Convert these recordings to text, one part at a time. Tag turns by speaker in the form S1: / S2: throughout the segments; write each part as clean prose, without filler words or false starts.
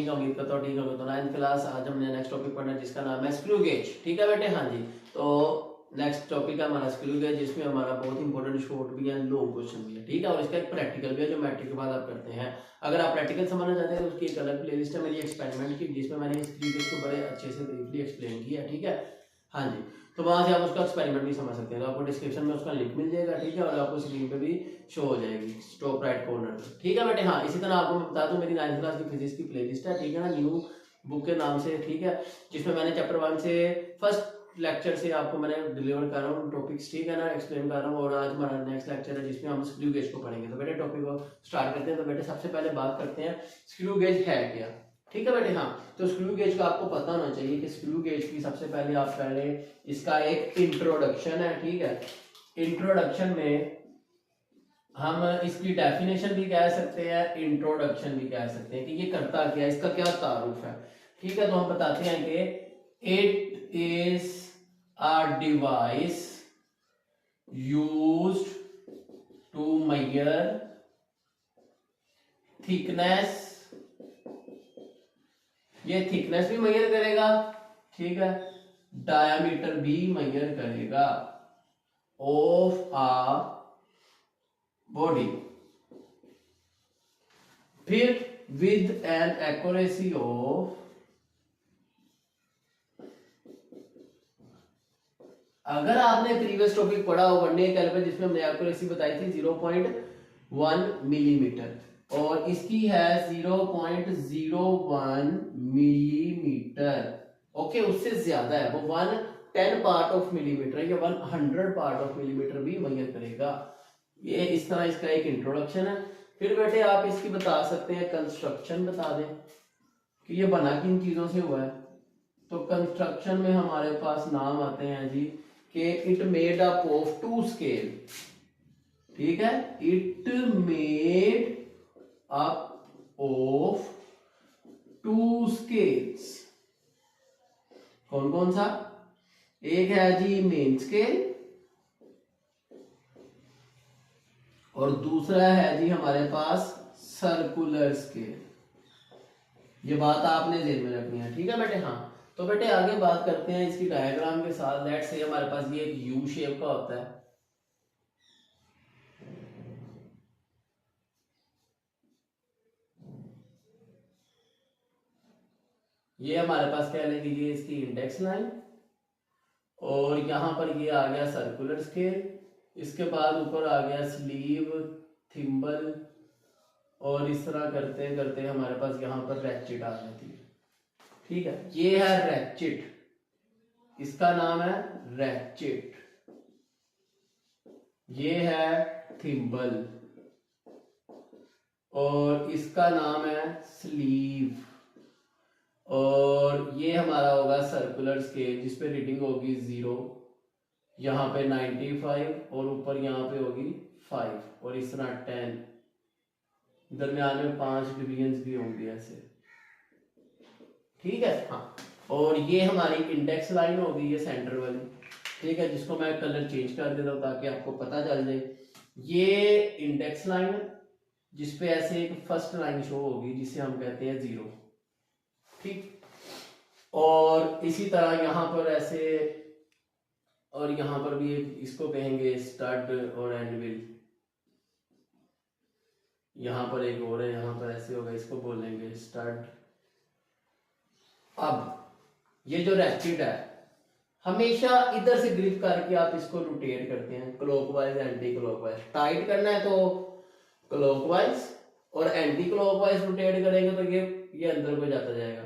S1: ठीक है, उम्मीद करता हूँ ठीक होगा। तो 9th क्लास आज हमने नेक्स्ट टॉपिक पढ़ना है जिसका नाम है स्क्रू गेज। ठीक है बेटे, हाँ जी। तो नेक्स्ट टॉपिक है हमारा स्क्रू गेज, जिसमें हमारा बहुत इंपॉर्टेंट शॉर्ट भी है, लॉन्ग क्वेश्चन भी है। ठीक है, और इसका एक प्रैक्टिकल भी है जो मैट्रिक के बाद आप करते हैं। अगर आप प्रैक्टिकल समझना चाहते हैं तो उसकी एक अलग प्लेलिस्ट है मेरी एक्सपेरिमेंट की, जिसमें मैंने इस स्क्रू गेज को बड़े अच्छे से ब्रीफली एक्सप्लेन किया। ठीक है, हाँ जी। तो वहां से आप उसका एक्सपेरिमेंट भी समझ सकते हैं। तो आपको डिस्क्रिप्शन में उसका लिंक मिल जाएगा। ठीक है, और आपको स्क्रीन पे भी शो हो जाएगी टॉप राइट कॉर्नर पे। ठीक है बेटे, हाँ। इसी तरह आपको मैं बता दूं मेरी 9th क्लास की फिजिक्स की प्लेलिस्ट है, ठीक है ना, न्यू बुक के नाम से। ठीक है, जिसमें मैंने चैप्टर 1 से फर्स्ट लेक्चर से आपको मैंने डिलीवर कर रहा हूँ टॉपिक्स, ठीक है ना, एक्सप्लेन कर रहा हूँ। और आज हमारा नेक्स्ट लेक्चर है जिसमें हम स्क्रू गेज को पढ़ेंगे। तो बेटे टॉपिक को स्टार्ट करते हैं। तो बेटे सबसे पहले बात करते हैं स्क्रू गेज है क्या। ठीक है बेटे, हाँ। तो स्क्रू गेज का आपको पता होना चाहिए कि स्क्रू गेज की सबसे पहले आप पहले इसका एक इंट्रोडक्शन है। ठीक है, इंट्रोडक्शन में हम इसकी डेफिनेशन भी कह सकते हैं, इंट्रोडक्शन भी कह सकते हैं कि ये करता क्या है, इसका क्या तारुफ है। ठीक है, तो हम बताते हैं कि it is a device used to measure thickness, ये थिकनेस भी मेजर करेगा, ठीक है, डायामीटर भी मेजर करेगा ऑफ आ बॉडी, फिर विद एन एक्यूरेसी ऑफ, अगर आपने प्रीवियस टॉपिक पढ़ा हो वनडे कैलिपर जिसमें हमने एक्यूरेसी बताई थी 0.1 मिलीमीटर, और इसकी है 0.01 मिलीमीटर। ओके, उससे ज्यादा है, वो 1/10 पार्ट ऑफ मिलीमीटर या 100 पार्ट ऑफ मिलीमीटर भी मेजर करेगा। ये इस तरह इसका एक इंट्रोडक्शन है। फिर बेटे आप इसकी बता सकते हैं कंस्ट्रक्शन, बता दें कि ये बना किन चीजों से हुआ है। तो कंस्ट्रक्शन में हमारे पास नाम आते हैं जी कि it made up of 2 scale. ठीक है, it made up of 2 scales. कौन कौन सा? एक है जी मेन स्केल और दूसरा है जी हमारे पास सर्कुलर स्केल। ये बात आपने ध्यान में रखनी है। ठीक है बेटे, हाँ। तो बेटे आगे बात करते हैं इसकी डायग्राम के साथ। लेट्स से हमारे पास ये एक यू शेप का होता है, ये हमारे पास कह लेंगे ये इसकी इंडेक्स लाइन, और यहां पर ये आ गया सर्कुलर स्केल, इसके बाद ऊपर आ गया स्लीव, थिम्बल, और इस तरह करते करते हमारे पास यहाँ पर रैचेट आ जाती है। ठीक है, ये है रैचेट, इसका नाम है रैचेट। ये है थिम्बल और इसका नाम है स्लीव, और ये हमारा होगा सर्कुलर स्केल जिसपे रीडिंग होगी 0, यहाँ पे 95 और ऊपर यहाँ पे होगी 5, और इस तरह 10, दरमियान में 5 डिवीजन भी होंगे ऐसे। ठीक है, हाँ। और ये हमारी इंडेक्स लाइन होगी, ये सेंटर वाली। ठीक है, जिसको मैं कलर चेंज कर देता हूँ ताकि आपको पता चल जाए। ये इंडेक्स लाइन जिसपे ऐसे एक फर्स्ट लाइन शो होगी जिसे हम कहते हैं 0। ठीक, और इसी तरह यहाँ पर ऐसे, और यहाँ पर भी इसको कहेंगे स्टड और एंडविल। यहाँ पर एक और है, यहाँ पर ऐसे होगा, इसको बोलेंगे स्टड। अब ये जो रैचेट है हमेशा इधर से ग्रिप करके आप इसको रोटेट करते हैं क्लॉकवाइज एंटी क्लॉकवाइज। टाइट करना है तो क्लॉकवाइज, और एंटी क्लॉकवाइज रोटेट करेंगे तो ये अंदर को जाता जाएगा।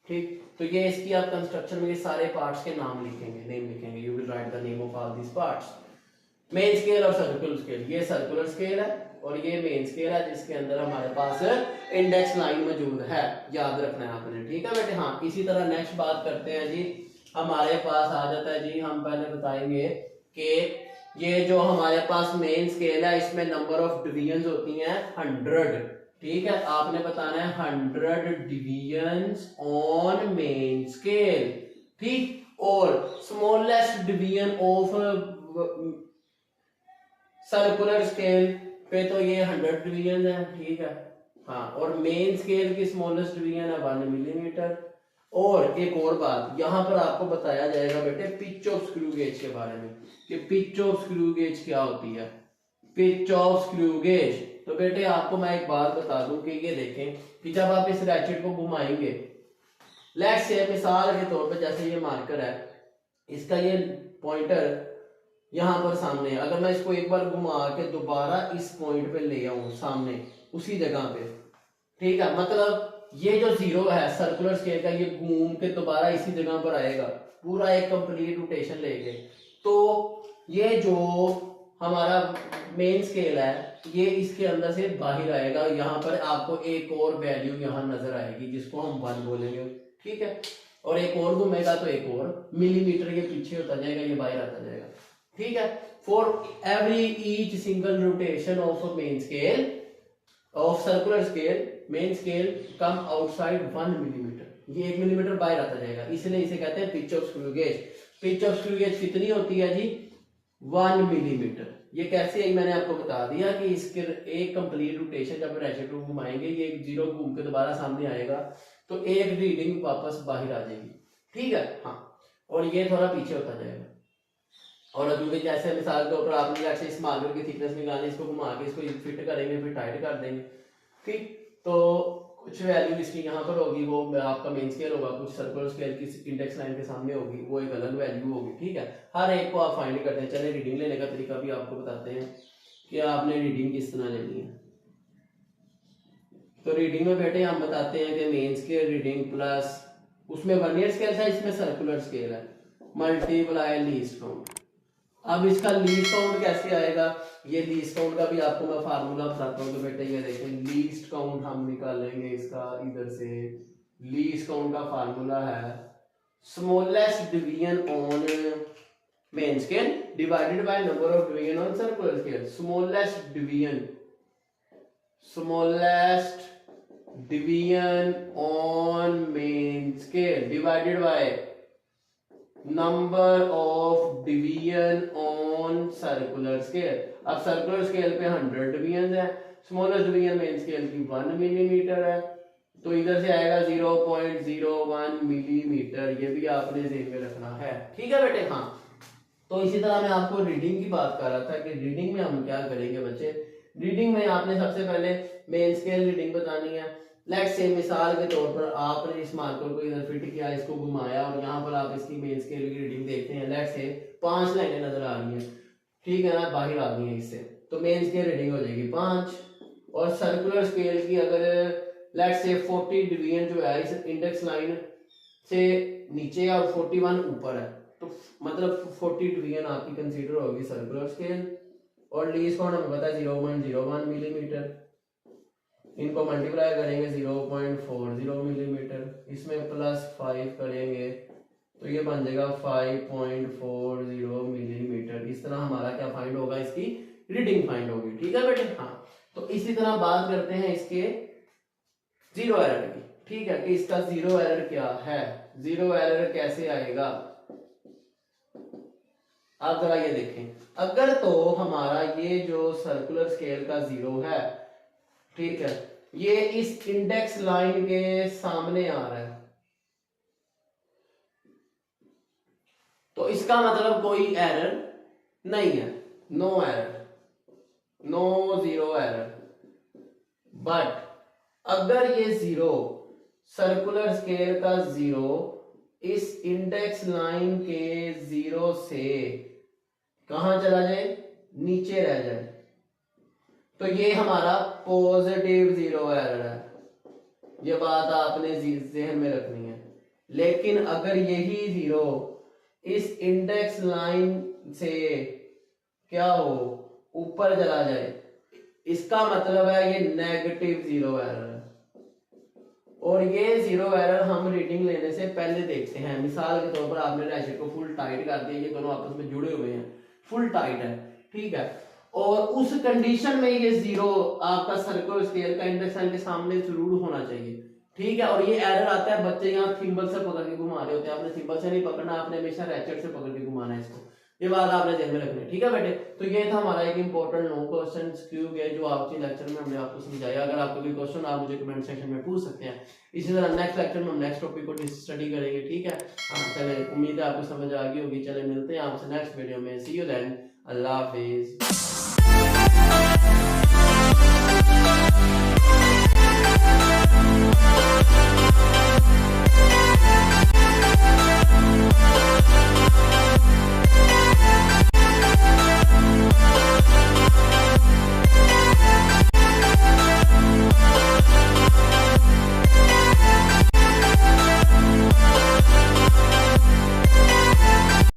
S1: ठीक, तो ये इसकी आप कंस्ट्रक्शन में ये सारे पार्ट्स के नाम लिखेंगे, नेम लिखेंगे। You will write the name of all this parts. Main scale और सर्कुलर स्केल, ये सर्कुलर स्केल है और ये मेन स्केल है जिसके अंदर हमारे पास इंडेक्स लाइन मौजूद है, याद रखना है आपने। ठीक है बेटे, हाँ। इसी तरह नेक्स्ट बात करते हैं जी, हमारे पास आ जाता है जी, हम पहले बताएंगे कि ये जो हमारे पास मेन स्केल है इसमें नंबर ऑफ डिवीजंस होती हैं 100। ठीक है, आपने बताना है 100 डिवीजंस ऑन मेन स्केल। ठीक, और smallest division of circular scale पे तो ये 100 डिवीजन है। ठीक है, हाँ, और मेन स्केल की स्मॉलेस्ट डिवीजन है 1 मिलीमीटर। और एक और बात यहाँ पर आपको बताया जाएगा बेटे पिच ऑफ स्क्रू गेज के बारे में कि पिच ऑफ स्क्रू गेज क्या होती है। पिच ऑफ स्क्रू गेज, तो बेटे आपको मैं एक बात बता दूं कि ये देखें कि जब आप इस रैचेट को घुमाएंगे, लेट्स से मिसाल के तौर पे जैसे ये मार्कर है, इसका ये पॉइंटर यहाँ पर सामने है, अगर मैं इसको एक बार घुमा के दोबारा इस पॉइंट पे ले आऊं सामने उसी जगह पे, ठीक है, मतलब ये जो जीरो है सर्कुलर स्केल का, ये घूम के दोबारा इसी जगह पर आएगा पूरा एक कंप्लीट रोटेशन लेके। तो ये जो हमारा मेन स्केल है ये इसके अंदर से बाहर आएगा, यहाँ पर आपको एक और वैल्यू यहाँ नजर आएगी जिसको हम 1 बोलेंगे, ठीक है। और एक और घूमेगा तो एक और मिलीमीटर ये पीछे होता जाएगा, ये बाहर आता जाएगा, ठीक है। For every each single rotation of a main scale of circular scale, main scale come outside 1 millimetre, ये 1 मिलीमीटर बाहर आता जाएगा, इसलिए इसे कहते हैं pitch of screw gauge. Pitch of screw gauge कितनी होती है जी? 1 मिलीमीटर। ये कैसे है मैंने आपको बता दिया कि इसके एक कंप्लीट रोटेशन जब रैचेट को घुमाएंगे, ये जीरो घूम के दोबारा सामने आएगा तो एक रीडिंग वापस बाहर आ जाएगी, ठीक है। हाँ, और ये थोड़ा पीछे होता जाएगा। और अभी जैसे मिसाल के ऊपर आपने जैसे इस मार्कर की थिकनेस निकालनी, इसको घुमा के इसको फिट करेंगे, फिर टाइट कर देंगे, ठीक। तो कुछ वैल्यू इसकी यहाँ पर होगी, वो आपका मेन स्केल होगा, कुछ सर्कुलर स्केल की इंडेक्स लाइन के सामने होगी, वो एक अलग वैल्यू होगी, ठीक है। हर एक को आप फाइंड करते हैं। चलिए रीडिंग लेने का तरीका भी आपको बताते हैं कि आपने रीडिंग किस तरह लेनी है। तो रीडिंग में बेटे हम बताते हैं कि मेन स्केल रीडिंग प्लस उसमें वर्नियर स्केल है, इसमें सर्कुलर स्केल है, मल्टीप्लाई लीस्ट काउंट। अब इसका लीस्ट काउंट कैसे आएगा? ये लीस्ट काउंट का भी आपको मैं फार्मूला बताता हूँ। तो बेटे ये देखें, लीस्ट काउंट हम निकालेंगे इसका इधर से। लीस्ट काउंट का फार्मूला है smallest division on main scale divided by number of division on circular scale. Smallest division on main scale divided by number of division on circular scale. अब circular scale पे 100 division है, smallest division main scale की 1 millimetre है, तो इधर से आएगा 0.01 millimetre. ये भी आपने ध्यान में रखना है, ठीक है बेटे। हाँ, तो इसी तरह मैं आपको रीडिंग की बात कर रहा था कि रीडिंग में हम क्या करेंगे बच्चे। रीडिंग में आपने सबसे पहले मेन स्केल रीडिंग बतानी है। लेट्स से मिसाल के तौर पर आपने इस मार्कर को इधर फिट किया, इसको घुमाया और यहाँ पर आप इसकी मेन स्केल की रीडिंग देखते हैं। लेट्स से 5 लाइनें नजर आ रही हैं, ठीक है ना, बाहर आ गई है इससे, तो मेन स्केल रीडिंग हो जाएगी 5। और सर्कुलर स्केल की अगर लेट्स से 40 डिवीजन जो है इस इंडेक्स लाइन से नीचे और 41 ऊपर है, तो मतलब 40 डिवीजन आपकी कंसीडर होगी सर्कुलर स्केल। और लीस्ट काउंट हमें पता है 0.01 मिलीमीटर, इनको मल्टीप्लाई करेंगे 0.40 मिलीमीटर, इसमें प्लस 5 करेंगे तो ये बन जाएगा 5.40 मिलीमीटर। इस तरह हमारा क्या फाइंड होगा, इसकी रीडिंग फाइंड होगी, ठीक है बेटे। हाँ, तो इसी तरह बात करते हैं इसके जीरो एरर की, ठीक है, कि इसका जीरो एरर क्या है, जीरो एरर कैसे आएगा। आप जरा ये देखें, अगर तो हमारा ये जो सर्कुलर स्केल का जीरो है, ठीक है, ये इस इंडेक्स लाइन के सामने आ रहा है, तो इसका मतलब कोई एरर नहीं है, no error, no zero error. But अगर ये जीरो सर्कुलर स्केल का जीरो इस इंडेक्स लाइन के जीरो से कहां चला जाए, नीचे रह जाए, तो ये हमारा पॉजिटिव जीरो एरर है। ये बात आपने ज़हन में रखनी है। लेकिन अगर यही जीरो इस इंडेक्स लाइन से क्या हो, ऊपर चला जाए, इसका मतलब है ये नेगेटिव जीरो एरर है। और ये जीरो एरर हम रीडिंग लेने से पहले देखते हैं। मिसाल के तौर पर आपने रैशेट को फुल टाइट कर दिया, ये दोनों आपस में जुड़े हुए हैं, फुल टाइट है, ठीक है, और उस कंडीशन में ये जीरो आपका सर्कुलर स्केल का इंडेक्स लाइन के सामने जरूर होना चाहिए, ठीक है। और ये एरर आता है, बच्चे यहाँ थिम्बल से पकड़ के घुमा रहे होते हैं, आपने थिम्बल से नहीं पकड़ना, आपने हमेशा रैचेट से पकड़ के घुमाना है इसको। ये बात आपने ध्यान में रखनी है, ठीक है बेटे। तो ये था हमारा एक इंपॉर्टेंट 9 क्वेश्चन स्क्रू गेज जो आपके लेक्चर में हमने आपको समझाया। अगर आपको कोई क्वेश्चन आप मुझे कमेंट सेक्शन में पूछ सकते हैं। इसी तरह नेक्स्ट लेक्चर में हम नेक्स्ट टॉपिक को स्टडी करेंगे, ठीक है। चले, उम्मीद है आपको समझ आ गई होगी। चले मिलते हैं आपसे नेक्स्ट वीडियो में। सी यू देन, अल्लाह हाफिज।